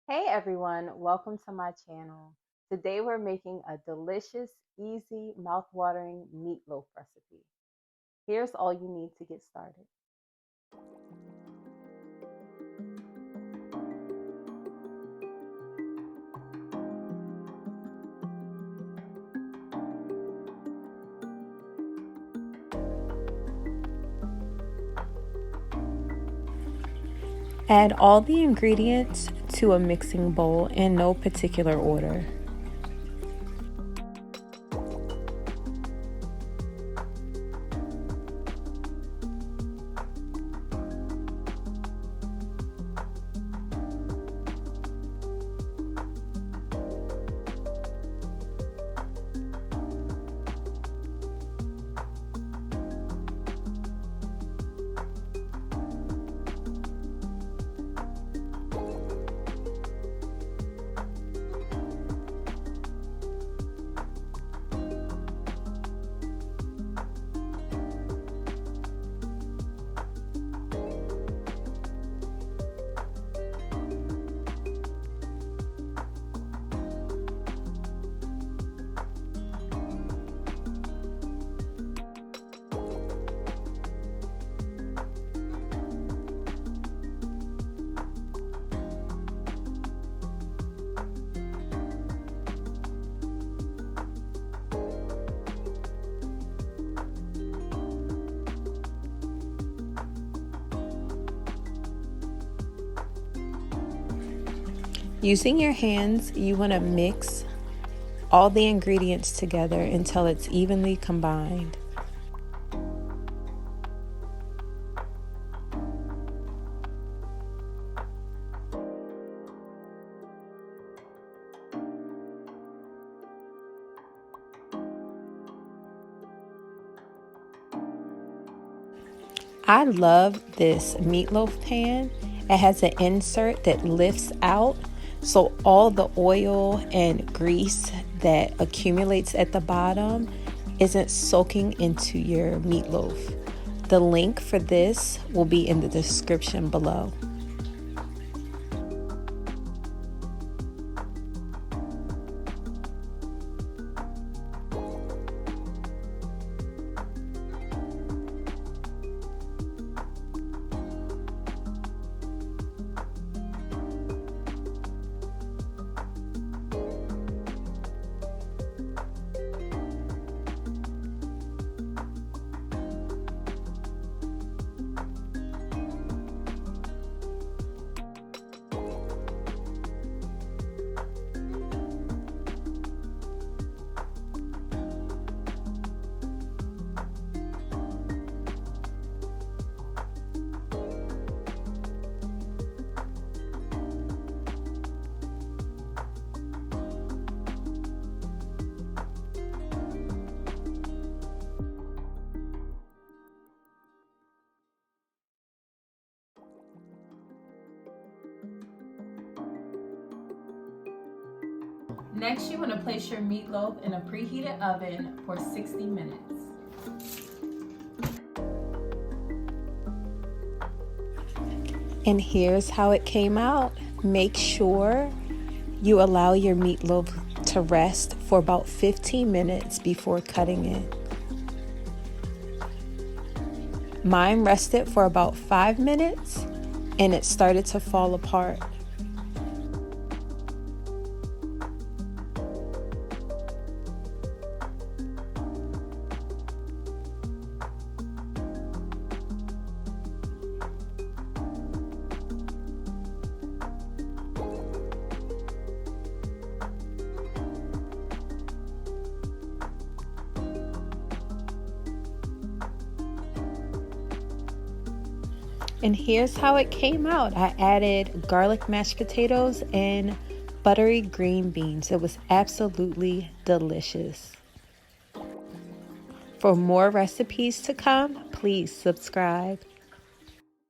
Hey everyone, welcome to my channel. Today we're making a delicious, easy, mouth-watering meatloaf recipe. Here's all you need to get started. Add all the ingredients to a mixing bowl in no particular order. Using your hands, you want to mix all the ingredients together until it's evenly combined. I love this meatloaf pan. It has an insert that lifts out, so all the oil and grease that accumulates at the bottom isn't soaking into your meatloaf. The link for this will be in the description below. Next, you want to place your meatloaf in a preheated oven for 60 minutes. And here's how it came out. Make sure you allow your meatloaf to rest for about 15 minutes before cutting it. Mine rested for about 5 minutes and it started to fall apart. And here's how it came out. I added garlic mashed potatoes and buttery green beans. It was absolutely delicious. For more recipes to come, please subscribe.